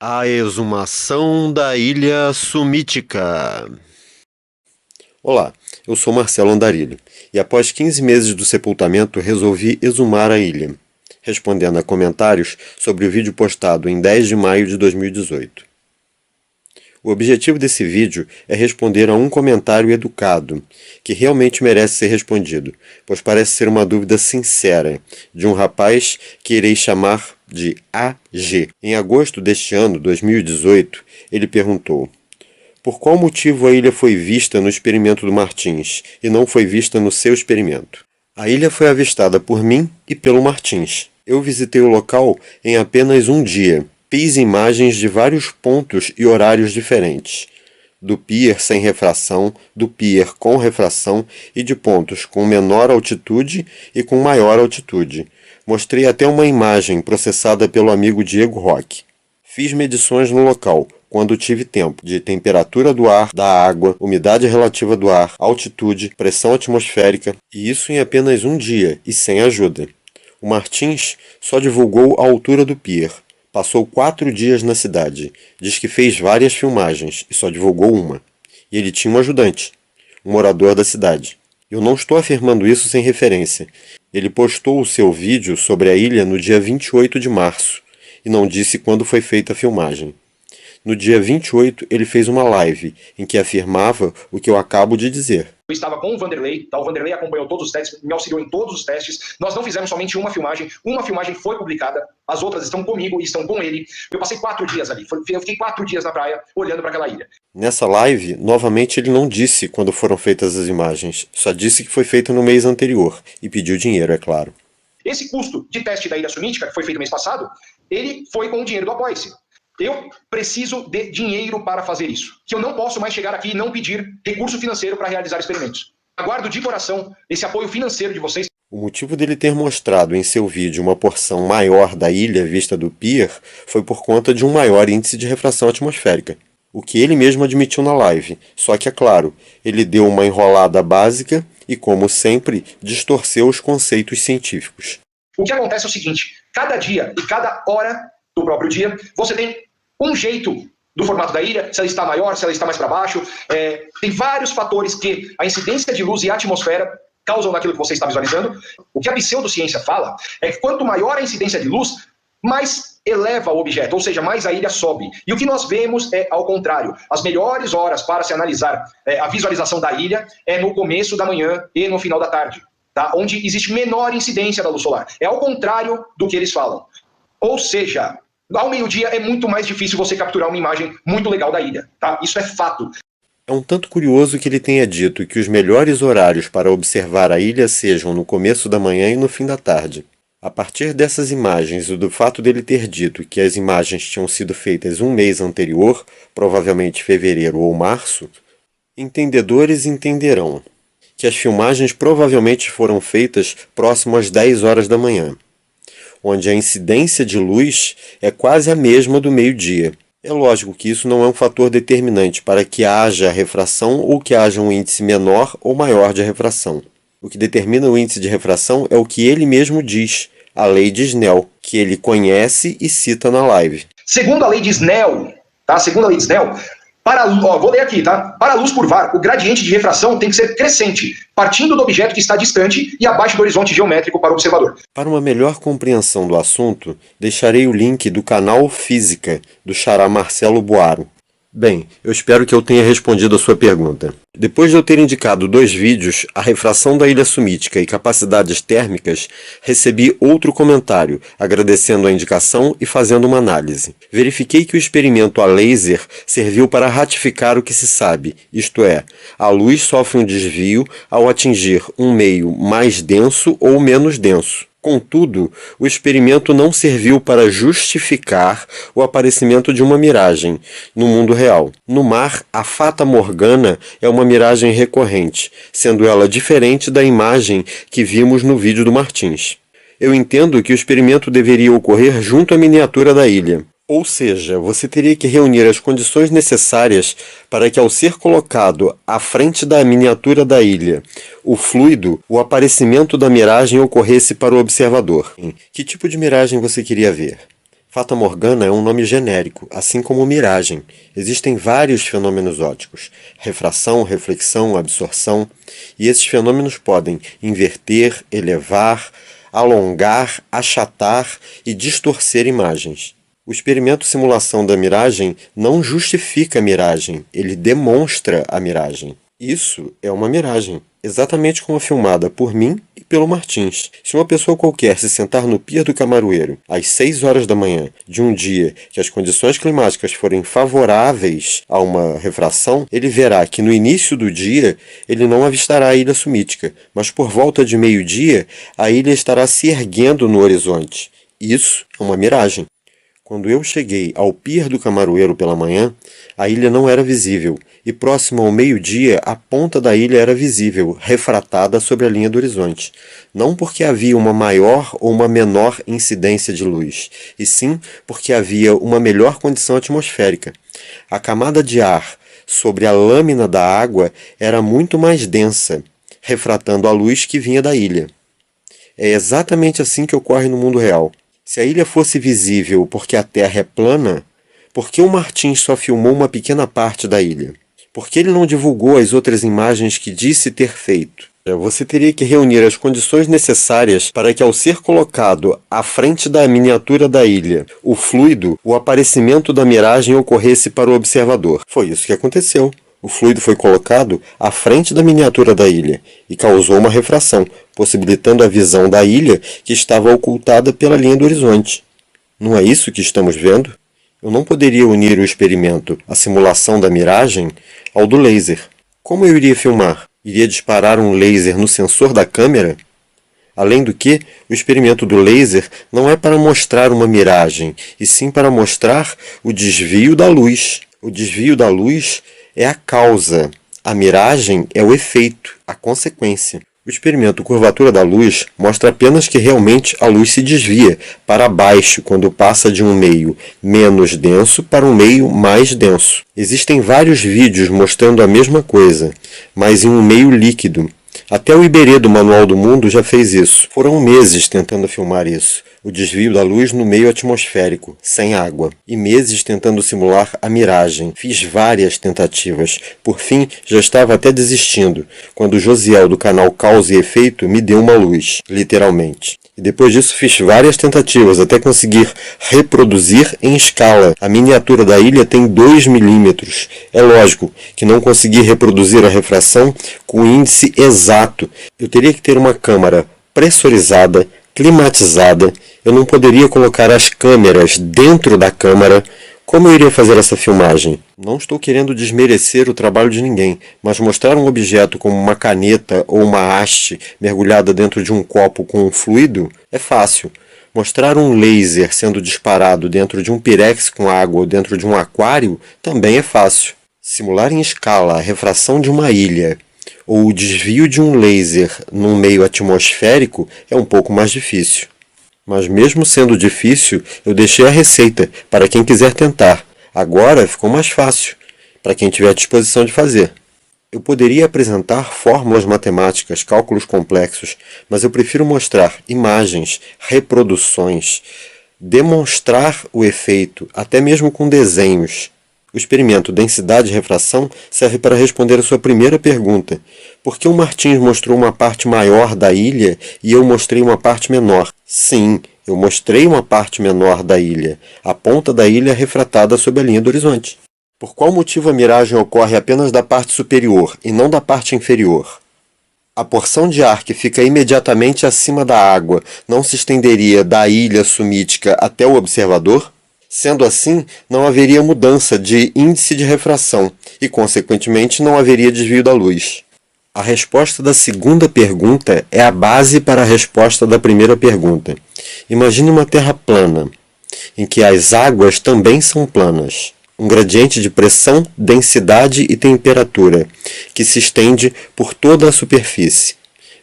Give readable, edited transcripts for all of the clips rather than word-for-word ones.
A exumação da Ilha Sumítica. Olá, eu sou Marcelo Andarilho, e após 15 meses do sepultamento resolvi exumar a ilha, respondendo a comentários sobre o vídeo postado em 10 de maio de 2018. O objetivo desse vídeo é responder a um comentário educado, que realmente merece ser respondido, pois parece ser uma dúvida sincera, de um rapaz que irei chamar de AG. Em agosto deste ano, 2018, ele perguntou: por qual motivo a ilha foi vista no experimento do Martins e não foi vista no seu experimento? A ilha foi avistada por mim e pelo Martins. Eu visitei o local em apenas um dia. Fiz imagens de vários pontos e horários diferentes, do pier sem refração, do pier com refração e de pontos com menor altitude e com maior altitude. Mostrei até uma imagem processada pelo amigo Diego Roque. Fiz medições no local, quando tive tempo, de temperatura do ar, da água, umidade relativa do ar, altitude, pressão atmosférica, e isso em apenas um dia e sem ajuda. O Martins só divulgou a altura do pier. Passou 4 dias na cidade. Diz que fez várias filmagens e só divulgou uma. E ele tinha um ajudante, um morador da cidade. Eu não estou afirmando isso sem referência. Ele postou o seu vídeo sobre a ilha no dia 28 de março e não disse quando foi feita a filmagem. No dia 28, ele fez uma live em que afirmava o que eu acabo de dizer. Eu estava com o Vanderlei, tá? O Vanderlei acompanhou todos os testes, me auxiliou em todos os testes. Nós não fizemos somente uma filmagem foi publicada, as outras estão comigo e estão com ele. Eu passei 4 dias ali, eu fiquei 4 dias na praia olhando para aquela ilha. Nessa live, novamente ele não disse quando foram feitas as imagens, só disse que foi feito no mês anterior e pediu dinheiro, é claro. Esse custo de teste da Ilha Sumítica, que foi feito mês passado, ele foi com o dinheiro do Apoia-se. Eu preciso de dinheiro para fazer isso. Que eu não posso mais chegar aqui e não pedir recurso financeiro para realizar experimentos. Aguardo de coração esse apoio financeiro de vocês. O motivo dele ter mostrado em seu vídeo uma porção maior da ilha vista do pier foi por conta de um maior índice de refração atmosférica. O que ele mesmo admitiu na live, só que é claro, ele deu uma enrolada básica e, como sempre, distorceu os conceitos científicos. O que acontece é o seguinte: cada dia e cada hora do próprio dia, você tem um jeito do formato da ilha, se ela está maior, se ela está mais para baixo. Tem vários fatores que a incidência de luz e a atmosfera causam naquilo que você está visualizando. O que a pseudociência fala é que quanto maior a incidência de luz, mais eleva o objeto, ou seja, mais a ilha sobe. E o que nós vemos é ao contrário. As melhores horas para se analisar a visualização da ilha é no começo da manhã e no final da tarde, tá? Onde existe menor incidência da luz solar. É ao contrário do que eles falam. Ou seja, ao meio-dia é muito mais difícil você capturar uma imagem muito legal da ilha, tá? Isso é fato. É um tanto curioso que ele tenha dito que os melhores horários para observar a ilha sejam no começo da manhã e no fim da tarde. A partir dessas imagens e do fato dele ter dito que as imagens tinham sido feitas um mês anterior, provavelmente fevereiro ou março, entendedores entenderão que as filmagens provavelmente foram feitas próximo às 10 horas da manhã, onde a incidência de luz é quase a mesma do meio-dia. É lógico que isso não é um fator determinante para que haja refração ou que haja um índice menor ou maior de refração. O que determina o índice de refração é o que ele mesmo diz, a lei de Snell, que ele conhece e cita na live. Segundo a lei de Snell, tá? Segundo a lei de Snell, vou ler aqui, tá? Para a luz por VAR, o gradiente de refração tem que ser crescente, partindo do objeto que está distante e abaixo do horizonte geométrico para o observador. Para uma melhor compreensão do assunto, deixarei o link do canal Física, do xará Marcelo Boaro. Bem, eu espero que eu tenha respondido a sua pergunta. Depois de eu ter indicado 2 vídeos, a refração da ilha sumítica e capacidades térmicas, recebi outro comentário, agradecendo a indicação e fazendo uma análise. Verifiquei que o experimento a laser serviu para ratificar o que se sabe, isto é, a luz sofre um desvio ao atingir um meio mais denso ou menos denso. Contudo, o experimento não serviu para justificar o aparecimento de uma miragem no mundo real. No mar, a Fata Morgana é uma miragem recorrente, sendo ela diferente da imagem que vimos no vídeo do Martins. Eu entendo que o experimento deveria ocorrer junto à miniatura da ilha. Ou seja, você teria que reunir as condições necessárias para que, ao ser colocado à frente da miniatura da ilha, o fluido, o aparecimento da miragem ocorresse para o observador. Que tipo de miragem você queria ver? Fata Morgana é um nome genérico, assim como miragem. Existem vários fenômenos ópticos: refração, reflexão, absorção, e esses fenômenos podem inverter, elevar, alongar, achatar e distorcer imagens. O experimento simulação da miragem não justifica a miragem, ele demonstra a miragem. Isso é uma miragem, exatamente como filmada por mim e pelo Martins. Se uma pessoa qualquer se sentar no pier do Camaroeiro às 6 horas da manhã de um dia que as condições climáticas forem favoráveis a uma refração, ele verá que no início do dia ele não avistará a ilha sumítica, mas por volta de meio-dia a ilha estará se erguendo no horizonte. Isso é uma miragem. Quando eu cheguei ao pier do Camaroeiro pela manhã, a ilha não era visível, e próximo ao meio-dia a ponta da ilha era visível, refratada sobre a linha do horizonte. Não porque havia uma maior ou uma menor incidência de luz, e sim porque havia uma melhor condição atmosférica. A camada de ar sobre a lâmina da água era muito mais densa, refratando a luz que vinha da ilha. É exatamente assim que ocorre no mundo real. Se a ilha fosse visível porque a Terra é plana, por que o Martins só filmou uma pequena parte da ilha? Por que ele não divulgou as outras imagens que disse ter feito? Você teria que reunir as condições necessárias para que, ao ser colocado à frente da miniatura da ilha, o fluido, o aparecimento da miragem ocorresse para o observador. Foi isso que aconteceu. O fluido foi colocado à frente da miniatura da ilha e causou uma refração, possibilitando a visão da ilha que estava ocultada pela linha do horizonte. Não é isso que estamos vendo? Eu não poderia unir o experimento, a simulação da miragem, ao do laser. Como eu iria filmar? Iria disparar um laser no sensor da câmera? Além do que, o experimento do laser não é para mostrar uma miragem, e sim para mostrar o desvio da luz. O desvio da luz é a causa, a miragem é o efeito, a consequência. O experimento Curvatura da Luz mostra apenas que realmente a luz se desvia para baixo quando passa de um meio menos denso para um meio mais denso. Existem vários vídeos mostrando a mesma coisa, mas em um meio líquido. Até o Iberê do Manual do Mundo já fez isso. Foram meses tentando filmar isso. O desvio da luz no meio atmosférico, sem água. E meses tentando simular a miragem. Fiz várias tentativas. Por fim, já estava até desistindo, quando o Josiel do canal Causa e Efeito me deu uma luz, literalmente. E depois disso fiz várias tentativas até conseguir reproduzir em escala. A miniatura da ilha tem 2 milímetros. É lógico que não consegui reproduzir a refração com o índice exato. Eu teria que ter uma câmara pressurizada, climatizada. Eu não poderia colocar as câmeras dentro da câmara. Como eu iria fazer essa filmagem? Não estou querendo desmerecer o trabalho de ninguém, mas mostrar um objeto como uma caneta ou uma haste mergulhada dentro de um copo com um fluido é fácil. Mostrar um laser sendo disparado dentro de um pirex com água ou dentro de um aquário também é fácil. Simular em escala a refração de uma ilha ou o desvio de um laser num meio atmosférico é um pouco mais difícil. Mas mesmo sendo difícil, eu deixei a receita para quem quiser tentar. Agora ficou mais fácil, para quem tiver disposição de fazer. Eu poderia apresentar fórmulas matemáticas, cálculos complexos, mas eu prefiro mostrar imagens, reproduções, demonstrar o efeito, até mesmo com desenhos. O experimento densidade e refração serve para responder a sua primeira pergunta. Por que o Martins mostrou uma parte maior da ilha e eu mostrei uma parte menor? Sim, eu mostrei uma parte menor da ilha, a ponta da ilha refratada sob a linha do horizonte. Por qual motivo a miragem ocorre apenas da parte superior e não da parte inferior? A porção de ar que fica imediatamente acima da água não se estenderia da ilha sumítica até o observador? Sendo assim, não haveria mudança de índice de refração e, consequentemente, não haveria desvio da luz. A resposta da segunda pergunta é a base para a resposta da primeira pergunta. Imagine uma terra plana, em que as águas também são planas. Um gradiente de pressão, densidade e temperatura, que se estende por toda a superfície,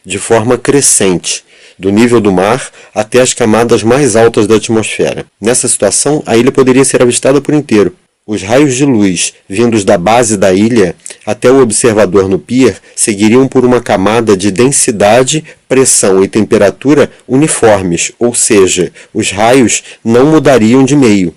de forma crescente, do nível do mar até as camadas mais altas da atmosfera. Nessa situação, a ilha poderia ser avistada por inteiro. Os raios de luz vindos da base da ilha até o observador no pier seguiriam por uma camada de densidade, pressão e temperatura uniformes, ou seja, os raios não mudariam de meio.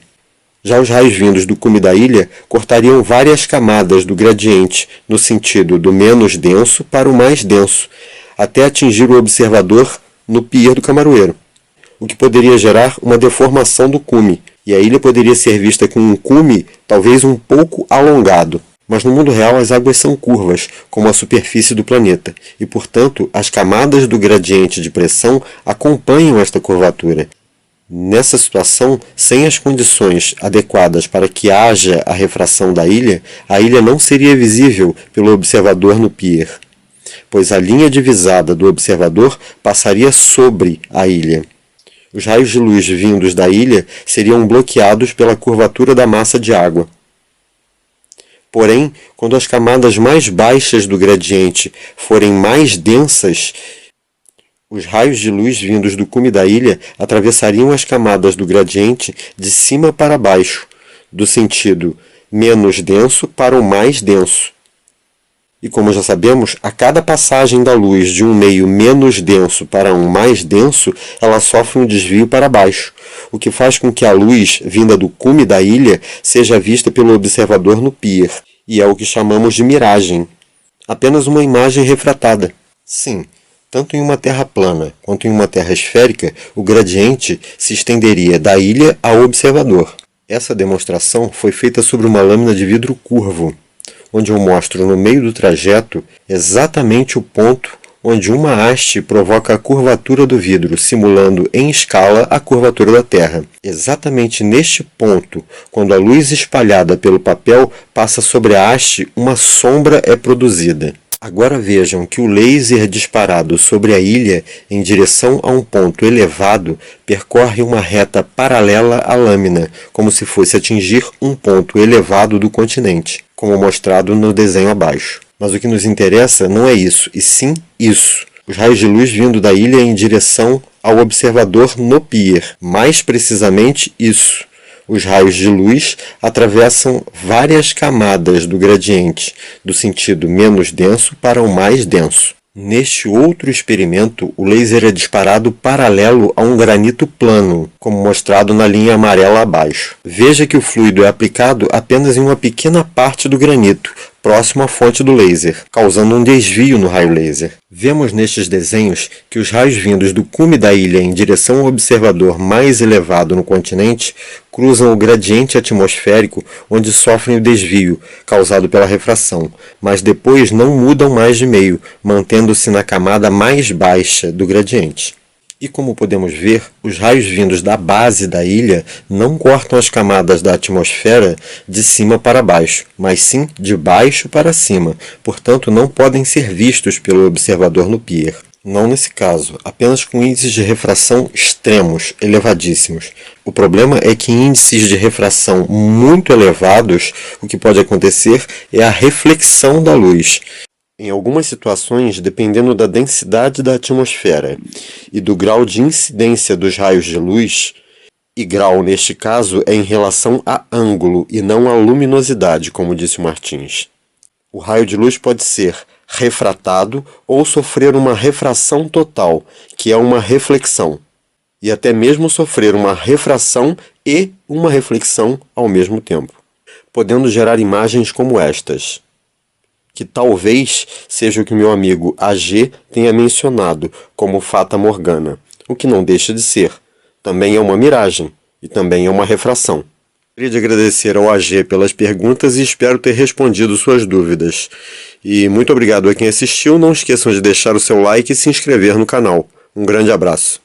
Já os raios vindos do cume da ilha cortariam várias camadas do gradiente, no sentido do menos denso para o mais denso, até atingir o observador no pier do Camaroeiro, o que poderia gerar uma deformação do cume, e a ilha poderia ser vista com um cume talvez um pouco alongado. Mas no mundo real as águas são curvas, como a superfície do planeta, e portanto as camadas do gradiente de pressão acompanham esta curvatura. Nessa situação, sem as condições adequadas para que haja a refração da ilha, a ilha não seria visível pelo observador no pier, pois a linha divisada do observador passaria sobre a ilha. Os raios de luz vindos da ilha seriam bloqueados pela curvatura da massa de água. Porém, quando as camadas mais baixas do gradiente forem mais densas, os raios de luz vindos do cume da ilha atravessariam as camadas do gradiente de cima para baixo, do sentido menos denso para o mais denso. E como já sabemos, a cada passagem da luz de um meio menos denso para um mais denso, ela sofre um desvio para baixo, o que faz com que a luz vinda do cume da ilha seja vista pelo observador no pier, e é o que chamamos de miragem. Apenas uma imagem refratada. Sim, tanto em uma terra plana quanto em uma terra esférica, o gradiente se estenderia da ilha ao observador. Essa demonstração foi feita sobre uma lâmina de vidro curvo, onde eu mostro no meio do trajeto exatamente o ponto onde uma haste provoca a curvatura do vidro, simulando em escala a curvatura da Terra. Exatamente neste ponto, quando a luz espalhada pelo papel passa sobre a haste, uma sombra é produzida. Agora vejam que o laser disparado sobre a ilha em direção a um ponto elevado percorre uma reta paralela à lâmina, como se fosse atingir um ponto elevado do continente, como mostrado no desenho abaixo. Mas o que nos interessa não é isso, e sim isso. Os raios de luz vindo da ilha em direção ao observador no pier. Mais precisamente isso. Os raios de luz atravessam várias camadas do gradiente, do sentido menos denso para o mais denso. Neste outro experimento, o laser é disparado paralelo a um granito plano, como mostrado na linha amarela abaixo. Veja que o fluido é aplicado apenas em uma pequena parte do granito, próximo à fonte do laser, causando um desvio no raio laser. Vemos nestes desenhos que os raios vindos do cume da ilha em direção ao observador mais elevado no continente cruzam o gradiente atmosférico, onde sofrem o desvio causado pela refração, mas depois não mudam mais de meio, mantendo-se na camada mais baixa do gradiente. E como podemos ver, os raios vindos da base da ilha não cortam as camadas da atmosfera de cima para baixo, mas sim de baixo para cima, portanto não podem ser vistos pelo observador no pier. Não nesse caso, apenas com índices de refração extremos, elevadíssimos. O problema é que em índices de refração muito elevados, o que pode acontecer é a reflexão da luz. Em algumas situações, dependendo da densidade da atmosfera e do grau de incidência dos raios de luz, e grau neste caso é em relação a ângulo e não a luminosidade, como disse o Martins. O raio de luz pode ser refratado ou sofrer uma refração total, que é uma reflexão, e até mesmo sofrer uma refração e uma reflexão ao mesmo tempo, podendo gerar imagens como estas, que talvez seja o que meu amigo AG tenha mencionado como Fata Morgana, o que não deixa de ser. Também é uma miragem e também é uma refração. Queria agradecer ao AG pelas perguntas e espero ter respondido suas dúvidas. E muito obrigado a quem assistiu, não esqueçam de deixar o seu like e se inscrever no canal. Um grande abraço.